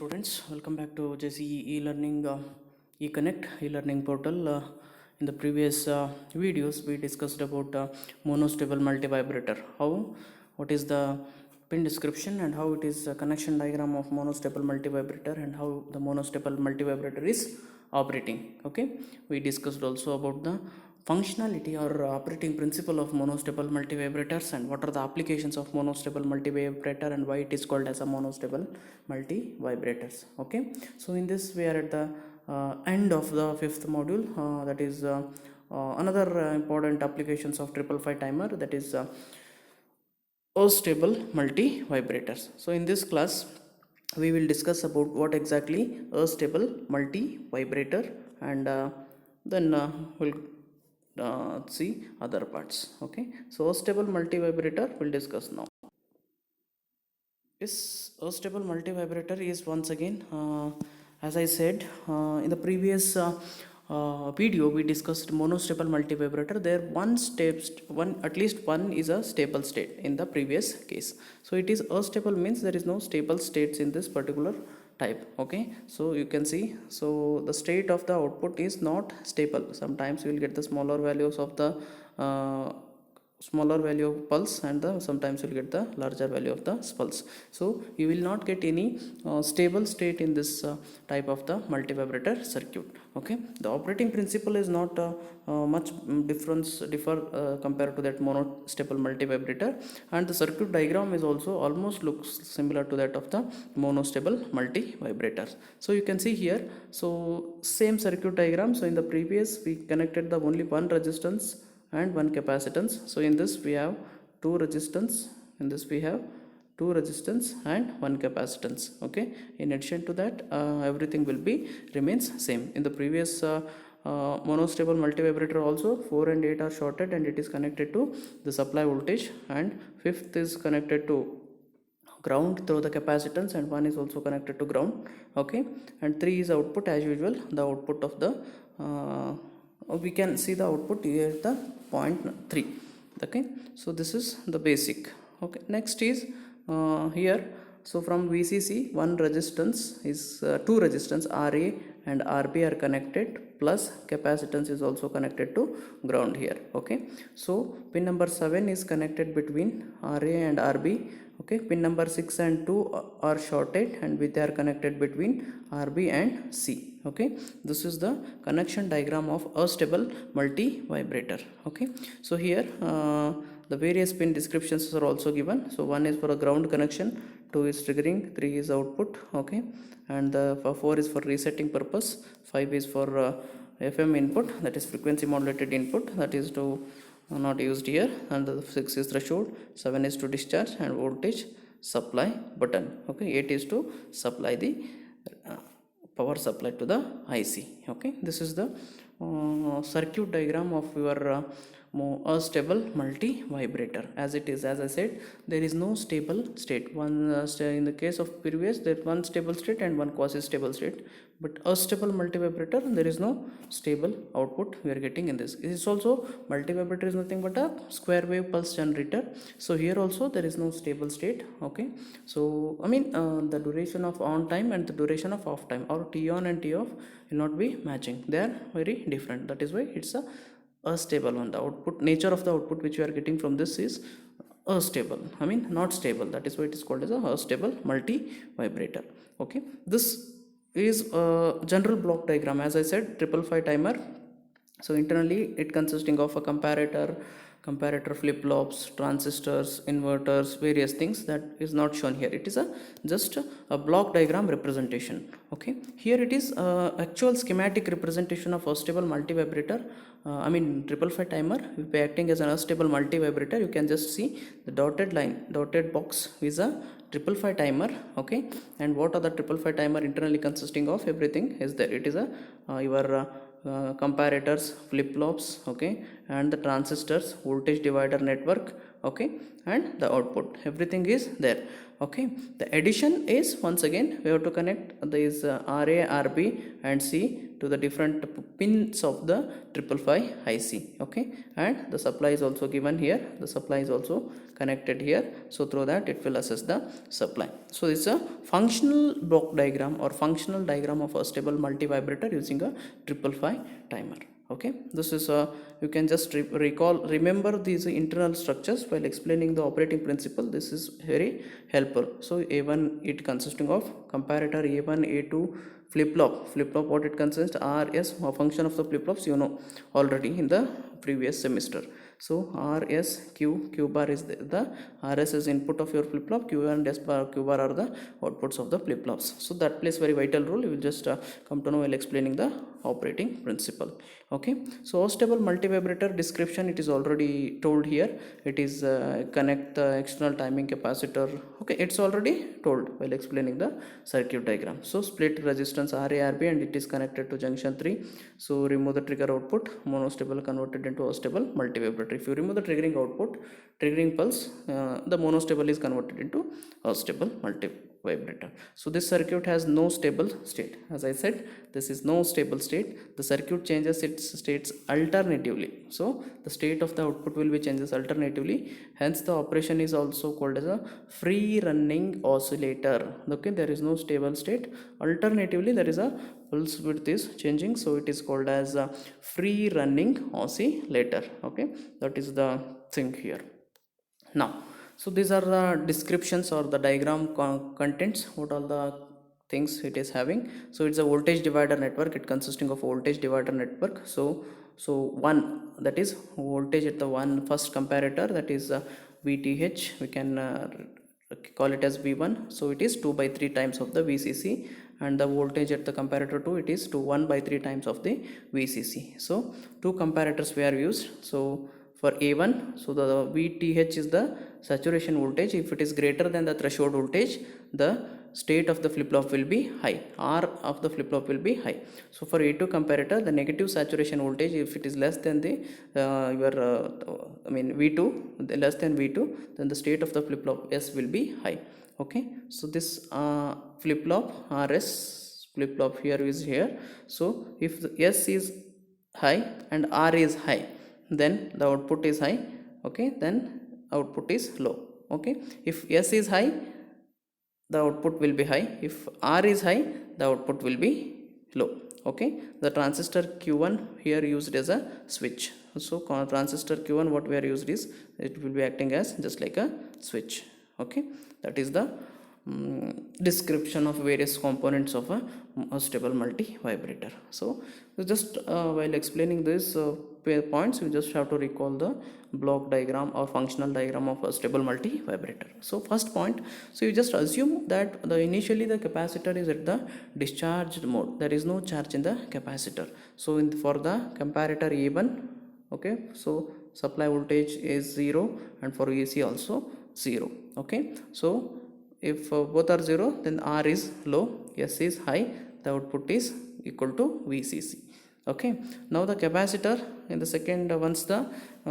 students, welcome back to JCE e-learning e-connect e-learning portal. In the previous videos we discussed about monostable multivibrator, what is the pin description and how it is a connection diagram of monostable multivibrator and how the monostable multivibrator is operating. Okay, we discussed also about the functionality or operating principle of monostable multivibrators and what are the applications of monostable multivibrator and why it is called as a monostable multivibrators. Okay, so in this we are at the end of the fifth module, that is another important applications of 555 timer, that is stable multivibrators. So in this class we will discuss about what exactly a stable multivibrator, and then we'll see other parts. Okay, so a stable multivibrator we'll discuss now. This stable multivibrator is once again, as I said in the previous video, we discussed monostable multivibrator. There at least one is a stable state in the previous case. So it is astable means there is no stable states in this particular type. Okay, so you can see, so the state of the output is not stable. Sometimes you will get the smaller values of the smaller value of pulse, and sometimes you will get the larger value of the pulse. So you will not get any stable state in this type of the multivibrator circuit. Okay, the operating principle is not much differ compared to that monostable multivibrator, and the circuit diagram is also almost looks similar to that of the monostable multivibrators. So you can see here, so same circuit diagram. So in the previous we connected the only one resistance and one capacitance. So in this we have two resistance, in this we have two resistance and one capacitance. Okay, in addition to that everything will be remains same. In the previous monostable multivibrator also 4 and 8 are shorted and it is connected to the supply voltage, and fifth is connected to ground through the capacitance, and one is also connected to ground. Okay, and 3 is output as usual, the output of the we can see the output here at the point 3. Okay, so this is the basic. Okay, next is here, so from VCC one resistance is two resistance RA and RB are connected, plus capacitance is also connected to ground here. Okay, so pin number 7 is connected between RA and RB. Okay, pin number 6 and 2 are shorted and they are connected between RB and C. Okay, this is the connection diagram of a stable multivibrator. Okay, so here the various pin descriptions are also given. So one is for a ground connection, 2 is triggering, 3 is output. Okay, and 4 is for resetting purpose, 5 is for FM input, that is frequency modulated input, that is to not used here, and the 6 is threshold, 7 is to discharge and voltage supply button. Okay, 8 is to supply the power supply to the IC. Okay, this is the circuit diagram of your stable multivibrator. As it is, as I said, there is no stable state. One in the case of previous, there one stable state and one quasi stable state, but a stable multivibrator there is no stable output we are getting in this. It is also, multivibrator is nothing but a square wave pulse generator. So here also there is no stable state. Okay, so I mean the duration of on time and the duration of off time, or T on and T off, will not be matching. They are very different. That is why it's a stable one. The output, nature of the output which we are getting from this is stable, I mean not stable. That is why it is called as a stable multivibrator. Okay, this is a general block diagram. As I said, 555 timer. So internally it consisting of a comparator, flip-flops, transistors, inverters, various things that is not shown here. It is just a block diagram representation. Okay, here it is actual schematic representation of a stable multivibrator. I mean 555 timer will be acting as an unstable multivibrator. You can just see the dotted line, dotted box is a 555 timer. Okay, and what are the 555 timer internally consisting of? Everything is there. It is a your comparators, flip-flops, okay, and the transistors, voltage divider network, okay, and the output, everything is there. Okay, the addition is, once again we have to connect these RA, RB and C to the different pins of the 555 IC. Okay, and the supply is also given here, the supply is also connected here, so through that it will assess the supply. So this is a functional block diagram or functional diagram of a stable multivibrator using a 555 timer. Okay, this is you can just remember these internal structures while explaining the operating principle. This is very helpful. So A1, it consisting of comparator A1, A2, flip-flop what it consists, RS, a function of the flip-flops you know already in the previous semester. So RS, Q bar is the RS is input of your flip-flop, Q and S bar, Q bar are the outputs of the flip-flops. So that plays very vital role. You will just come to know while explaining the operating principle. Okay, so stable multivibrator description, it is already told here. It is connect the external timing capacitor. Okay, it's already told while explaining the circuit diagram. So split resistance RA, RB and it is connected to junction 3. So remove the trigger output, monostable converted into astable multivibrator. If you remove the triggering output, triggering pulse, the monostable is converted into astable multivibrator. So this circuit has no stable state. As I said, this is no stable state. The circuit changes its states alternatively. So the state of the output will be changes alternatively. Hence the operation is also called as a free running oscillator. Okay, there is no stable state. Alternatively, there is a pulse width is changing, so it is called as a free running oscillator. Okay, that is the thing here. Now, so these are the descriptions or the diagram contents, what all the things it is having. So it's a voltage divider network, it consisting of voltage divider network. So one, that is voltage at the one first comparator, that is VTH, we can call it as V1. So it is 2 by 3 times of the VCC, and the voltage at the comparator 2, it is 1 by 3 times of the VCC. So two comparators we are used. So for A1, so the VTH is the saturation voltage. If it is greater than the threshold voltage, the state of the flip-flop will be high, R of the flip-flop will be high. So for A2 comparator, the negative saturation voltage, if it is less than the V2, less than V2, then the state of the flip-flop S will be high. Okay, so this flip-flop RS flip-flop here is here. So if the S is high and R is high, then the output is high. Okay, then output is low. Okay, if S is high, the output will be high. If R is high, the output will be low. Okay, the transistor Q1 here used as a switch. So transistor Q1, what we are used is, it will be acting as just like a switch. Okay, that is the description of various components of a stable multivibrator. So just while explaining this points, you just have to recall the block diagram or functional diagram of a stable multivibrator. So first point, so you just assume that initially the capacitor is at the discharged mode, there is no charge in the capacitor. So for the comparator A1, okay, so supply voltage is 0 and for AC also 0. Okay, so if both are 0, then R is low, S is high, the output is equal to VCC. Okay, now the capacitor in the second, once the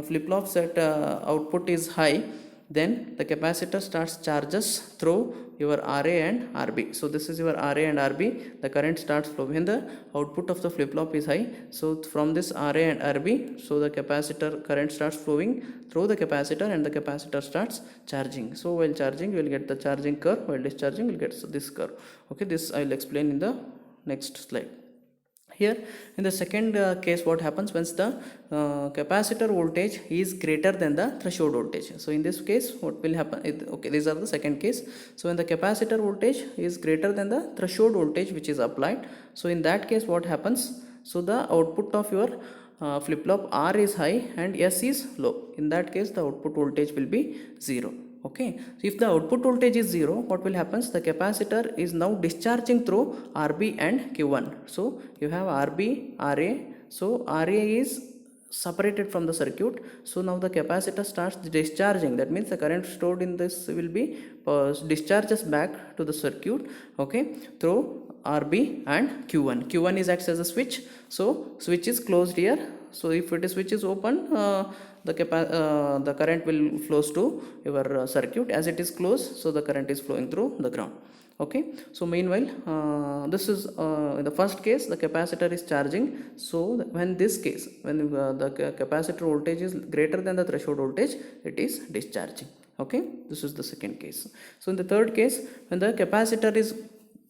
flip-flop set output is high, then the capacitor starts charges through your RA and RB. So this is your RA and RB, the current starts flowing when the output of the flip-flop is high. So from this RA and RB, so the capacitor current starts flowing through the capacitor and the capacitor starts charging. So while charging, you will get the charging curve, while discharging, you will get this curve. Okay, this I will explain in the next slide. Here in the second case, what happens once the capacitor voltage is greater than the threshold voltage. So in this case, what will happen? Okay, these are the second case. So when the capacitor voltage is greater than the threshold voltage which is applied, so in that case what happens? So the output of your flip-flop R is high and S is low. In that case, the output voltage will be 0. Okay, so if the output voltage is 0, what will happen? The capacitor is now discharging through RB and Q1. So you have RB, RA. So RA is separated from the circuit. So now the capacitor starts discharging. That means the current stored in this will be discharges back to the circuit. Okay, through RB and Q1. Q1 is acts as a switch. So switch is closed here. So if it is switch is open, the current will flows to your circuit. As it is closed, so the current is flowing through the ground. Okay, so meanwhile, this is in the first case the capacitor is charging. So when this case, when the capacitor voltage is greater than the threshold voltage, it is discharging. Okay, this is the second case. So in the third case, when the capacitor is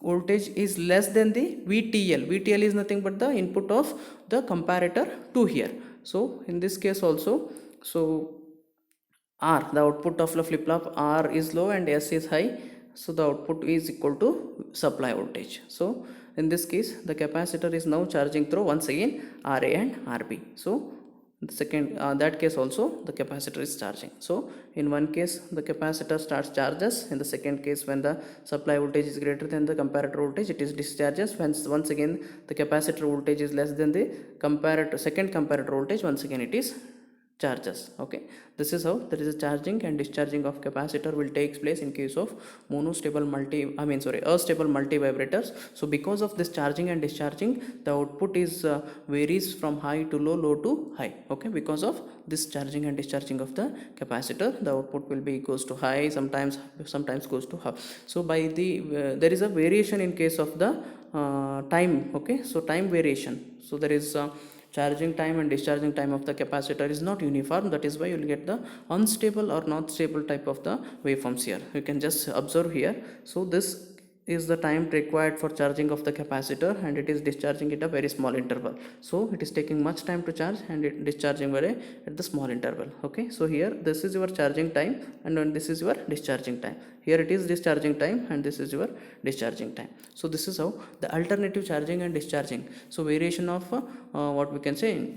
voltage is less than the VTL. VTL is nothing but the input of the comparator to here. So in this case also, so R, the output of the flip-flop, R is low and S is high. So the output is equal to supply voltage. So in this case, the capacitor is now charging through once again RA and RB. So the second that case also the capacitor is charging. So in one case the capacitor starts charges. In the second case, when the supply voltage is greater than the comparator voltage, it is discharges. Once again the capacitor voltage is less than the second comparator voltage, once again it is charges. Okay, this is how there is a charging and discharging of capacitor will take place in case of monostable astable multivibrators. So because of this charging and discharging, the output is varies from high to low, low to high. Okay, because of this charging and discharging of the capacitor, the output will be goes to high, sometimes goes to half. So by the there is a variation in case of the time. Okay, so time variation. So there is charging time and discharging time of the capacitor is not uniform. That is why you will get the unstable or not stable type of the waveforms here. You can just observe here. So this is the time required for charging of the capacitor, and it is discharging at a very small interval. So it is taking much time to charge and it discharging at the small interval. Okay, so here this is your charging time, and then this is your discharging time. Here it is discharging time and this is your discharging time. So this is how the alternative charging and discharging. So variation of what we can say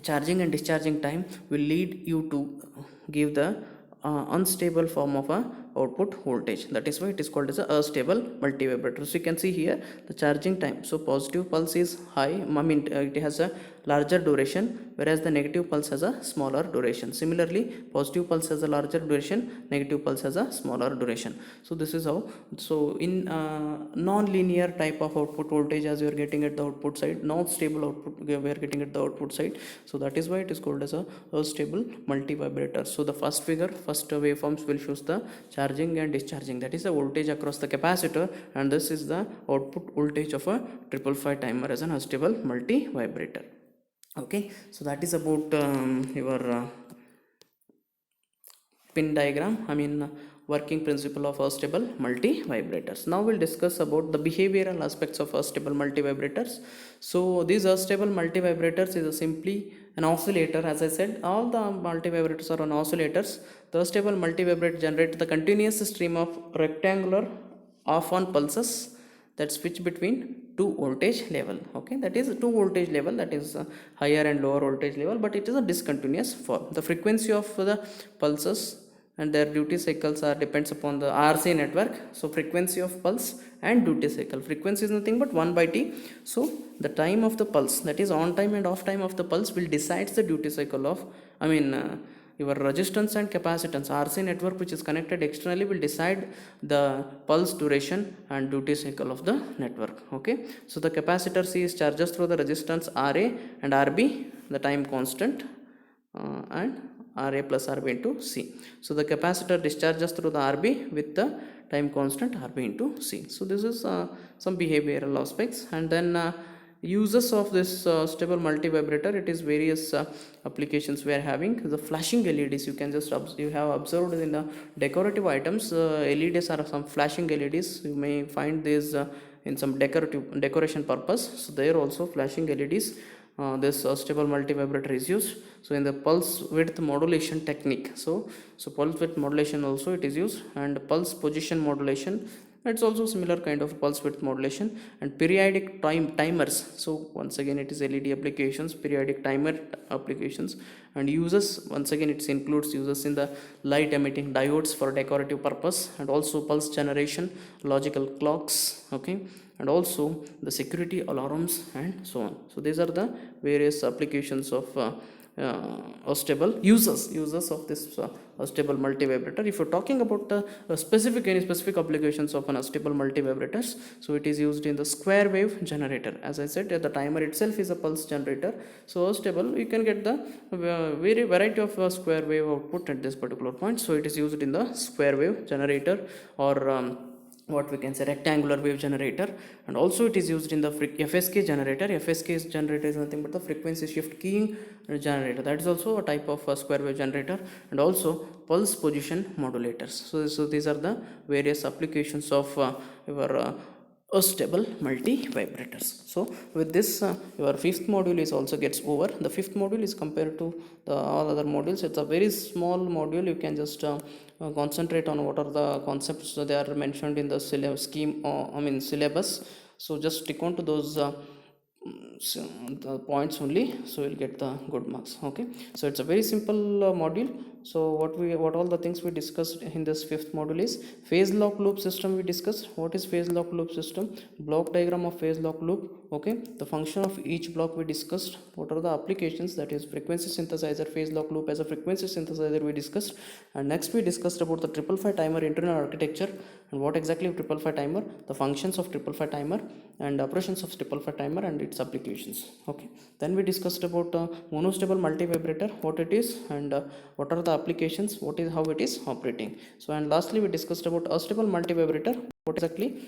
charging and discharging time will lead you to give the unstable form of a output voltage. That is why it is called as a astable multivibrator. So you can see here the charging time. So positive pulse is high, it has a larger duration, whereas the negative pulse has a smaller duration. Similarly, positive pulse has a larger duration, negative pulse has a smaller duration. So this is how. So in non-linear type of output voltage, as you are getting at the output side, not stable output we are getting at the output side. So that is why it is called as a stable multivibrator. So the first waveforms will show the charging and discharging, that is the voltage across the capacitor, and this is the output voltage of a 555 timer as an unstable multivibrator. Okay, so that is about your pin diagram, working principle of astable multivibrators. Now we'll discuss about the behavioral aspects of astable multivibrators. So these astable multivibrators is simply an oscillator. As I said, all the multivibrators are on oscillators. The astable multivibrator generates the continuous stream of rectangular off-on pulses that switch between two voltage level. Okay, that is two voltage level, that is higher and lower voltage level, but it is a discontinuous form. The frequency of the pulses and their duty cycles are depends upon the RC network. So frequency of pulse and duty cycle. Frequency is nothing but 1 by T. So the time of the pulse, that is on time and off time of the pulse, will decides the duty cycle of your resistance and capacitance. RC network which is connected externally will decide the pulse duration and duty cycle of the network. Okay, so the capacitor C is charges through the resistance RA and RB, the time constant, and RA plus RB into C. So the capacitor discharges through the RB with the time constant RB into C. So this is some behavioral aspects. And then uses of this stable multivibrator, it is various applications we are having. The flashing LEDs, you can just you have observed in the decorative items, LEDs are some flashing LEDs. You may find these in some decoration purpose. So there also flashing LEDs, this stable multivibrator is used. So in the pulse width modulation technique, so pulse width modulation also it is used, and pulse position modulation, it's also similar kind of pulse width modulation, and periodic timers. So once again it is LED applications, periodic timer applications, and uses, once again it includes uses in the light emitting diodes for decorative purpose, and also pulse generation, logical clocks. Okay, and also the security alarms and so on. So these are the various applications of stable uses of this stable multivibrator. If you're talking about any specific applications of an stable multivibrators, so it is used in the square wave generator. As I said, the timer itself is a pulse generator, so stable you can get the very variety of square wave output at this particular point. So it is used in the square wave generator, or what we can say rectangular wave generator, and also it is used in the FSK generator. FSK generator is nothing but the frequency shift keying generator. That is also a type of square wave generator, and also pulse position modulators. So these are the various applications of your stable multivibrators. So with this your fifth module is also gets over. The fifth module is compared to the all other modules, it's a very small module. You can just concentrate on what are the concepts they are mentioned in the syllabus. So just stick on to those the points only, so you'll get the good marks. Okay, so it's a very simple module. So what all the things we discussed in this fifth module is phase lock loop system. We discussed what is phase lock loop system, block diagram of phase lock loop. Okay, the function of each block we discussed, what are the applications, that is frequency synthesizer, phase lock loop as a frequency synthesizer we discussed. And next we discussed about the 555 timer internal architecture, and what exactly 555 timer, the functions of 555 timer, and operations of 555 timer and its applications. Okay, then we discussed about monostable multivibrator, what it is, and what are the applications, what is how it is operating. So and lastly we discussed about astable multivibrator, what exactly